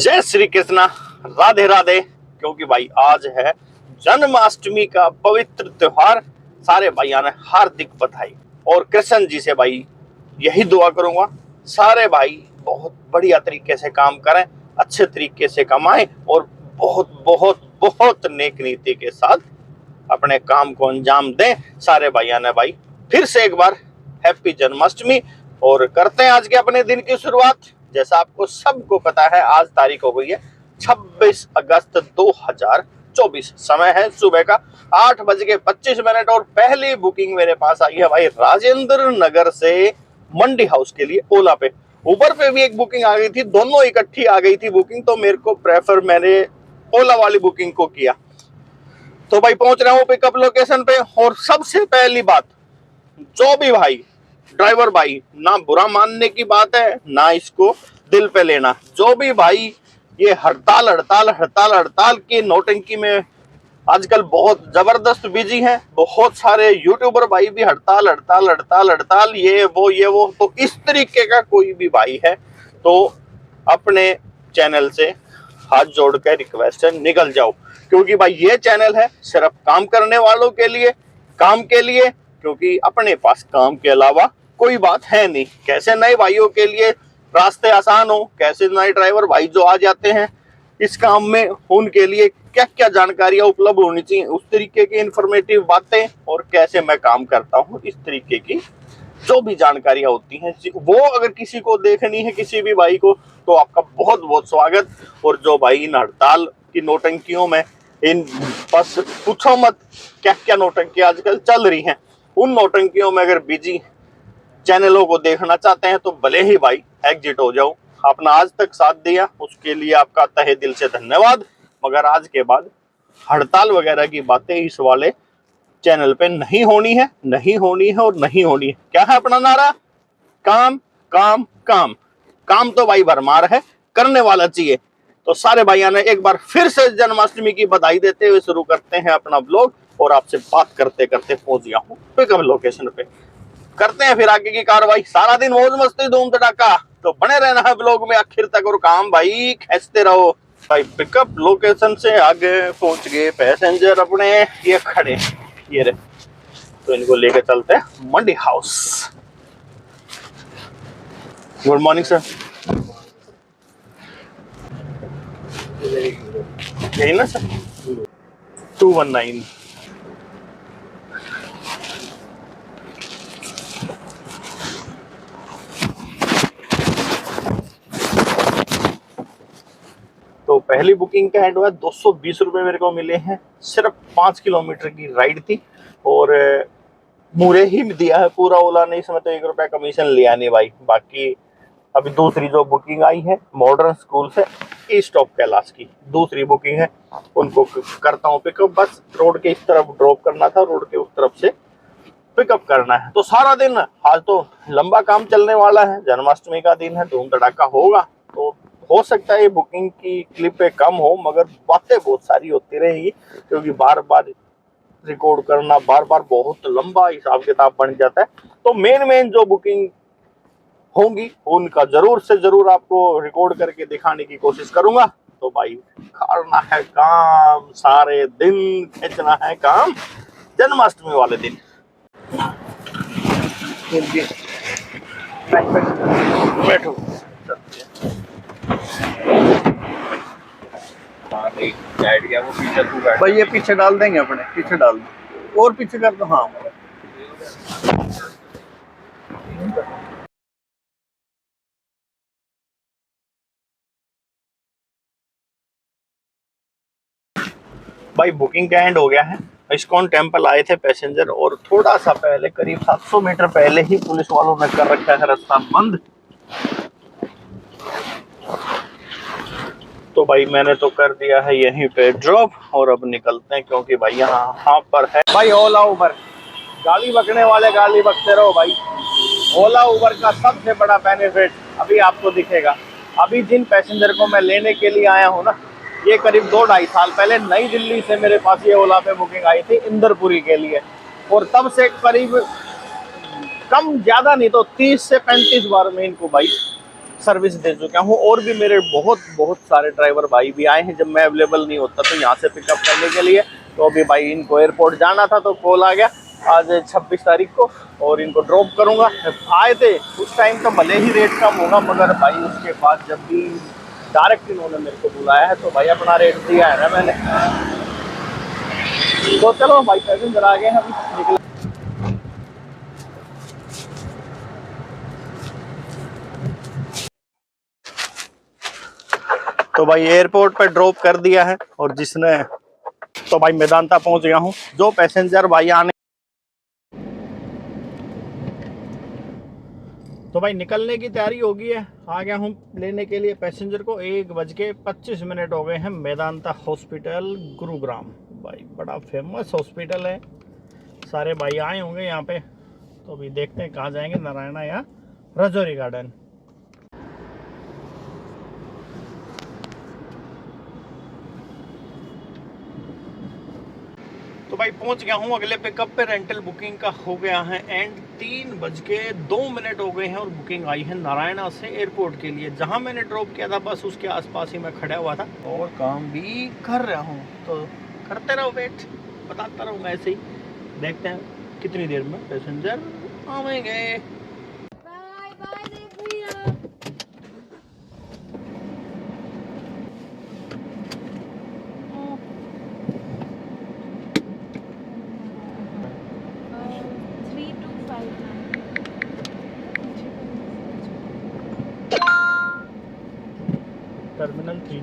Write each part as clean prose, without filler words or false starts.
जय श्री कृष्णा, राधे राधे। क्योंकि भाई आज है जन्माष्टमी का पवित्र त्योहार। सारे भाइयों ने हार्दिक बधाई। और कृष्ण जी से भाई यही दुआ करूंगा, सारे भाई बहुत बढ़िया तरीके से काम करें, अच्छे तरीके से कमाएं और बहुत बहुत बहुत नेक नीति के साथ अपने काम को अंजाम दें। सारे भाइयों ने भाई फिर से एक बार हैप्पी जन्माष्टमी। और करते हैं आज के अपने दिन की शुरुआत। जैसा आपको सबको पता है, आज तारीख हो गई है 26 अगस्त 2024। समय है सुबह का 8:25 और पहली बुकिंग मेरे पास आई है भाई राजेंद्र नगर से मंडी हाउस के लिए ओला पे। उबर पे भी एक बुकिंग आ गई थी, दोनों इकट्ठी आ गई थी बुकिंग, तो मेरे को प्रेफर मैंने ओला वाली बुकिंग को किया। तो भाई पहुंच रहा हूँ पिकअप लोकेशन पे। और सबसे पहली बात, जो भी भाई ड्राइवर भाई, ना बुरा मानने की बात है ना इसको दिल पे लेना, जो भी भाई ये हड़ताल हड़ताल हड़ताल हड़ताल की नौटंकी में आजकल बहुत जबरदस्त बिजी हैं। बहुत सारे यूट्यूबर भाई भी हड़ताल हड़ताल हड़ताल हड़ताल ये वो। तो इस तरीके का कोई भी भाई है तो अपने चैनल से हाथ जोड़ के रिक्वेस्ट है, निकल जाओ। क्योंकि भाई ये चैनल है सिर्फ काम करने वालों के लिए, काम के लिए। क्योंकि अपने पास काम के अलावा कोई बात है नहीं। कैसे नए भाइयों के लिए रास्ते आसान हो, कैसे नए ड्राइवर भाई जो आ जाते हैं इस काम में, उनके लिए क्या क्या जानकारियां उपलब्ध होनी चाहिए, उस तरीके की इंफॉर्मेटिव बातें, और कैसे मैं काम करता हूं, इस तरीके की जो भी जानकारियां होती हैं वो अगर किसी को देखनी है, किसी भी भाई को, तो आपका बहुत बहुत स्वागत। और जो भाई इन हड़ताल की नौटंकियों में, इन बस पूछो मत क्या क्या नौटंकियां आजकल चल रही हैं, उन नौटंकियों में अगर बिजी चैनलों को देखना चाहते हैं तो भले ही भाई एग्जिट हो जाओ। आपने आज तक साथ दिया उसके लिए आपका तहे दिल से धन्यवाद। मगर आज के बाद हड़ताल वगैरह की बातें इस वाले चैनल पे नहीं होनी है, नहीं होनी है और नहीं होनी है। क्या है अपना नारा? काम काम काम। काम तो भाई भरमार है, करने वाला चाहिए। तो सारे भाइयों ने एक बार फिर से जन्माष्टमी की बधाई देते हुए शुरू करते हैं अपना ब्लॉग। और आपसे बात करते करते पहुंच गया हूँ पिकअप लोकेशन पे। करते हैं फिर आगे की कार्रवाई। सारा दिन मौज मस्ती धूम धड़ाका, तो बने रहना है ब्लॉग में आखिर तक और काम भाई खींचते रहो। भाई पिकअप लोकेशन से आगे पहुंच गए पैसेंजर अपने, ये खड़े ये रहे, तो इनको लेके चलते हैं मंडी हाउस। Good morning sir. यही ना सर? 219। तो पहली बुकिंग का एंड हुआ 220 रुपये मेरे को मिले हैं। सिर्फ 5 किलोमीटर की राइड थी और मुरे ही दिया है पूरा ओला ने, इसमें तो 1 रुपया कमीशन लिया नहीं भाई। बाकी अभी दूसरी जो बुकिंग आई है मॉडर्न स्कूल से ईस्ट ऑफ कैलाश की दूसरी बुकिंग है, उनको करता हूँ पिकअप। बस रोड के इस तरफ ड्रॉप करना था, रोड के उस तरफ से पिकअप करना है। तो सारा दिन आज तो लंबा काम चलने वाला है, जन्माष्टमी का दिन है, धूम धड़ाका होगा। तो हो सकता है ये बुकिंग की क्लिप पे कम हो, मगर बातें बहुत सारी होती रहेंगी। क्योंकि बार बार रिकॉर्ड करना, बार बार बहुत लंबा हिसाब किताब बन जाता है। तो मेन जो बुकिंग होंगी उनका जरूर से जरूर आपको रिकॉर्ड करके दिखाने की कोशिश करूंगा। तो भाई करना है काम, सारे दिन खींचना है काम जन्माष्टमी वाले दिन। बैठो भाई, ये पीछे डाल देंगे, अपने पीछे डाल दो और पीछे कर दो। हाँ भाई बुकिंग का एंड हो गया है। इस्कॉन टेम्पल आए थे पैसेंजर, और थोड़ा सा पहले करीब 700 मीटर पहले ही पुलिस वालों ने कर रखा है रास्ता बंद। तो भाई मैंने तो कर दिया है यहीं पे ड्रॉप और अब निकलते हैं। क्योंकि भाई यहाँ पर है भाई ओला उबर, गाली बकने वाले गाली बकते रहो भाई। ओला उबर का सबसे बड़ा बेनिफिट अभी आपको दिखेगा। अभी जिन पैसेंजर को मैं लेने के लिए आया हूँ ना, ये करीब 2-2.5 साल पहले नई दिल्ली से मेरे पास ये ओला पे बुकिंग आई थी इंदरपुरी के लिए। और तब से करीब कम ज्यादा नहीं तो 30 से 35 बार मैं इनको भाई सर्विस दे चुका हूँ। और भी मेरे बहुत बहुत सारे ड्राइवर भाई भी आए हैं जब मैं अवेलेबल नहीं होता तो यहाँ से पिकअप करने के लिए। तो अभी भाई इनको एयरपोर्ट जाना था तो कॉल आ गया आज 26 तारीख को, और इनको ड्रॉप करूँगा। आए थे उस टाइम तो भले ही रेट कम होगा, मगर भाई उसके बाद जब भी डायरेक्ट इन्होंने मेरे को बुलाया है तो भाई अपना रेट दिया है ना मैंने। तो चलो भाई पैसेंजर आ गए हैं, अभी निकल। तो भाई एयरपोर्ट पे ड्रॉप कर दिया है, और जिसने तो भाई मेदांता पहुंच गया हूँ। जो पैसेंजर भाई आने तो भाई निकलने की तैयारी हो गई है। आ गया हूँ लेने के लिए पैसेंजर को। 1:25 हो गए हैं। मेदांता हॉस्पिटल गुरुग्राम, भाई बड़ा फेमस हॉस्पिटल है, सारे भाई आए होंगे यहाँ पे। तो अभी देखते हैं कहाँ जाएंगे, नारायणा या राजौरी गार्डन। तो भाई पहुंच गया हूँ अगले पिकअप पे। रेंटल बुकिंग का हो गया है एंड 3:02 हो गए हैं, और बुकिंग आई है नारायणा से एयरपोर्ट के लिए। जहां मैंने ड्रॉप किया था बस उसके आसपास ही मैं खड़ा हुआ था, और काम भी कर रहा हूँ। तो करते रहो वेट, बताता रहूँगा ऐसे ही। देखते हैं कितनी देर में पैसेंजर आवेंगे। बाय बाय देव भैया। 3259 टर्मिनल 3।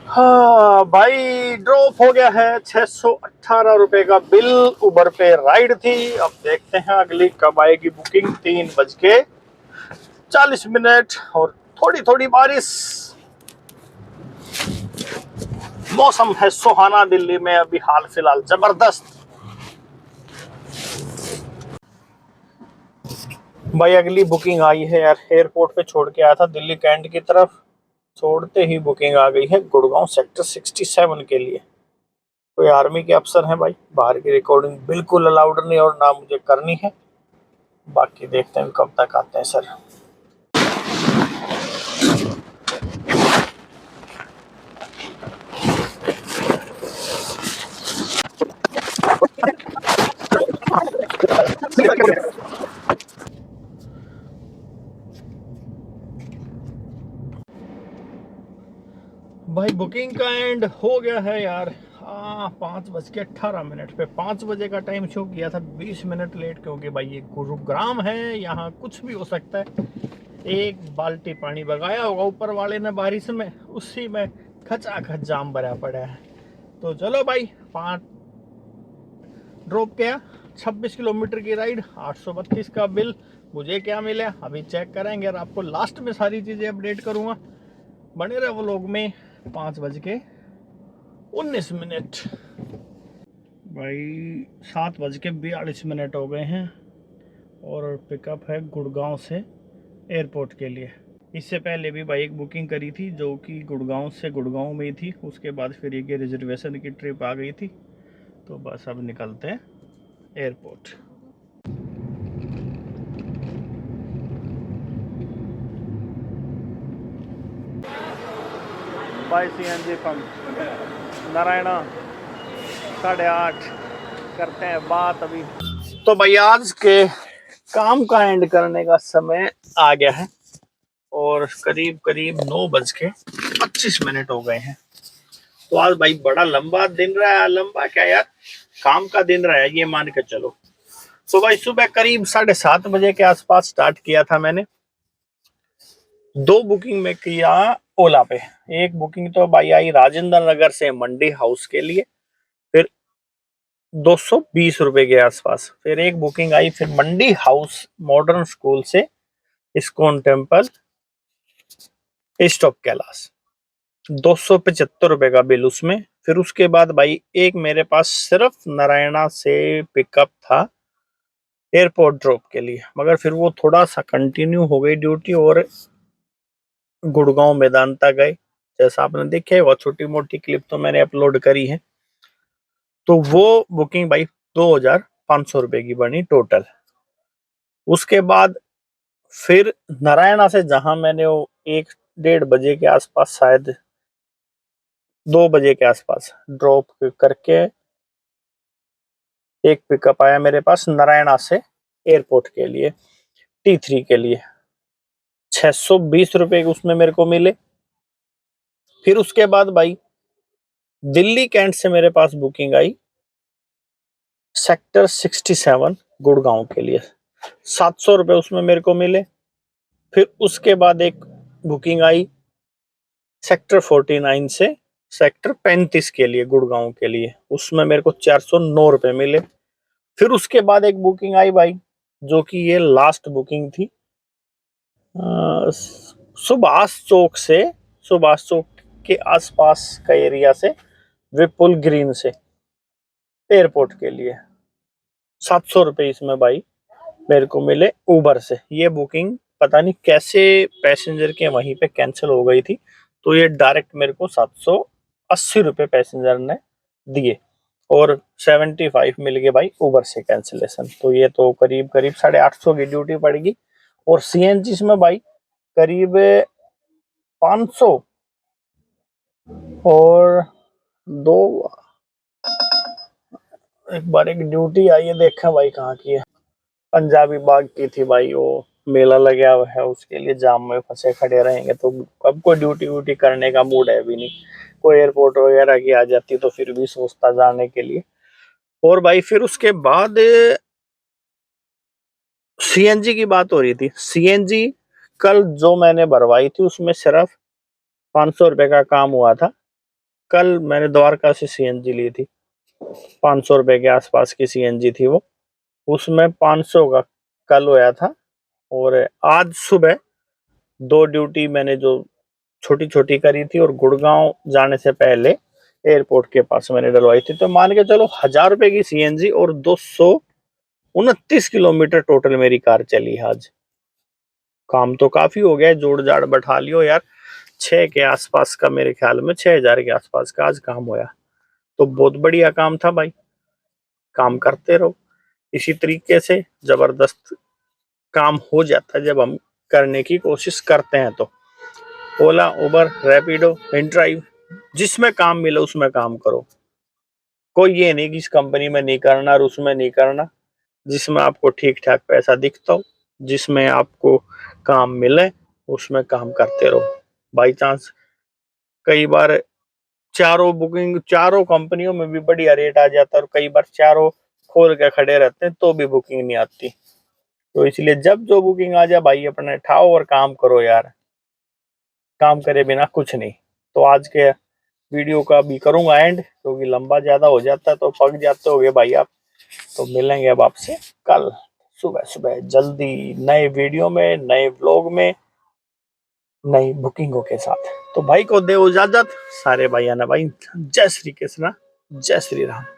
हाँ भाई ड्रॉप हो गया है। 618 रुपए का बिल। उबर पे राइड थी। अब देखते हैं अगली कब आएगी बुकिंग। 3:40 और थोड़ी थोड़ी बारिश। मौसम है सुहाना दिल्ली में अभी हाल फिलहाल जबरदस्त। भाई अगली बुकिंग आई है यार। एयरपोर्ट पे छोड़ के आया था दिल्ली कैंट की तरफ, छोड़ते ही बुकिंग आ गई है गुड़गांव सेक्टर 67 के लिए। कोई आर्मी के अफसर हैं भाई। बाहर की रिकॉर्डिंग बिल्कुल अलाउड नहीं और ना मुझे करनी है। बाकी देखते हैं कब तक आते हैं सर। भाई बुकिंग का एंड हो गया है यार। हाँ 5:18 पे 5 बजे का टाइम शो किया था, 20 मिनट लेट, क्योंकि भाई ये गुरुग्राम है, यहाँ कुछ भी हो सकता है। एक बाल्टी पानी बगाया होगा ऊपर वाले ने बारिश में, उसी में खचाखच जाम भरा पड़ा है। तो चलो भाई 5 ड्रॉप किया, 26 किलोमीटर की राइड, 832 का बिल। मुझे क्या मिला अभी चेक करेंगे और आपको लास्ट में सारी चीज़ें अपडेट करूँगा। बने रहे वो लोग में। 5:19 भाई 7:42 हो गए हैं, और पिकअप है गुड़गांव से एयरपोर्ट के लिए। इससे पहले भी भाई एक बुकिंग करी थी जो कि गुड़गांव से गुड़गांव में ही थी। उसके बाद फिर एक रिजर्वेशन की ट्रिप आ गई थी। तो बस अब निकलते हैं एयरपोर्ट। भाई CNG पंप नारायणा 8:30 करते हैं बात अभी। तो भाई आज के काम का एंड करने का समय आ गया है, और करीब करीब 9:25 हो गए हैं। तो आज भाई बड़ा लंबा दिन रहा है। लंबा क्या यार, काम का दिन रहा है ये मान के चलो। तो भाई सुबह करीब 7:30 बजे के आसपास स्टार्ट किया था मैंने। 2 बुकिंग में किया ओला पे। एक बुकिंग तो भाई आई राजेंद्र नगर से मंडी हाउस के लिए, फिर 220 रुपए के आसपास। फिर एक बुकिंग आई फिर मंडी हाउस मॉडर्न स्कूल से ISKCON temple east of Kailash, 275 रुपए का बिल उसमें। फिर उसके बाद भाई एक मेरे पास सिर्फ नारायणा से पिकअप था एयरपोर्ट ड्रॉप के लिए, मगर फिर वो थोड़ा सा कंटिन्यू हो गई ड्यूटी और गुड़गांव मेदांता गए। जैसा आपने देखे वो छोटी मोटी क्लिप तो मैंने अपलोड करी है। तो वो बुकिंग भाई 2,500 रुपए की बनी टोटल। उसके बाद फिर नारायणा से जहां मैंने वो 1-1:30 बजे के आसपास, शायद 2 बजे के आसपास ड्रॉप करके एक पिकअप आया मेरे पास नारायणा से एयरपोर्ट के लिए, T3 के लिए। 620 रुपए उसमें मेरे को मिले। फिर उसके बाद भाई दिल्ली कैंट से मेरे पास बुकिंग आई सेक्टर 67 गुड़गांव के लिए, 700 रुपए उसमें मेरे को मिले। फिर उसके बाद एक बुकिंग आई सेक्टर 49 से सेक्टर 35 के लिए गुड़गांव के लिए, उसमें मेरे को 409 रुपए मिले। फिर उसके बाद एक बुकिंग आई भाई, जो कि ये लास्ट बुकिंग थी, सुभाष चौक के आसपास का एरिया से विपुल ग्रीन से एयरपोर्ट के लिए, 700 रुपए इसमें भाई मेरे को मिले उबर से। ये बुकिंग पता नहीं कैसे पैसेंजर के वहीं पे कैंसिल हो गई थी, तो ये डायरेक्ट मेरे को 780 रुपए पैसेंजर ने दिए और 75 मिल गए भाई उबर से कैंसिलेशन। तो ये तो करीब करीब 850 की ड्यूटी पड़ेगी। और सीएनजी इसमें भाई करीब 500 और दो, एक बार एक ड्यूटी आई है, देखा भाई कहाँ की है, पंजाबी बाग की थी भाई। वो मेला लगा हुआ है, उसके लिए जाम में फंसे खड़े रहेंगे तो अब कोई ड्यूटी व्यूटी करने का मूड है भी नहीं। कोई एयरपोर्ट वगैरह की आ जाती तो फिर भी सोचता जाने के लिए। और भाई फिर उसके बाद सीएनजी की बात हो रही थी। सीएनजी कल जो मैंने भरवाई थी उसमें सिर्फ 500 रुपए का काम हुआ था। कल मैंने द्वारका से सीएनजी ली थी, 500 रुपए के आसपास की सीएनजी थी वो, उसमें 500 का कल होया था। और आज सुबह 2 ड्यूटी मैंने जो छोटी छोटी करी थी और गुड़गांव जाने से पहले एयरपोर्ट के पास मैंने डलवाई थी, तो मान के चलो 1000 रुपए की सीएनजी और 229 किलोमीटर टोटल मेरी कार चली है आज। काम तो काफी हो गया है, जोड़ जाड़ बैठा लियो यार, 6 के आसपास का, मेरे ख्याल में 6000 के आसपास का आज काम होया। तो बहुत बढ़िया काम था भाई, काम करते रहो इसी तरीके से, जबरदस्त काम हो जाता है जब हम करने की कोशिश करते हैं। तो ओला, उबर, रैपिडो, इनड्राइव, जिसमें काम मिले उसमें काम करो। कोई ये नहीं कि इस कंपनी में नहीं करना और उसमें नहीं करना, जिसमें आपको ठीक ठाक पैसा दिखता हो, जिसमें आपको काम मिले उसमें काम करते रहो। बाई चांस कई बार चारों कंपनियों में भी बढ़िया रेट आ जाता है और कई बार चारों खोल के खड़े रहते हैं तो भी बुकिंग नहीं आती। तो इसलिए जब जो बुकिंग आ जाए भाई अपने उठाओ और काम करो यार, काम करे बिना कुछ नहीं। तो आज के वीडियो का भी करूंगा एंड, क्योंकि लंबा ज्यादा हो जाता है तो पक जाते होगे भाई आप। तो मिलेंगे अब आपसे कल सुबह सुबह जल्दी नए वीडियो में, नए व्लॉग में, नई बुकिंगों के साथ। तो भाई को दे इजाजत, सारे भाई आना भाई। जय श्री कृष्णा, जय श्री राम।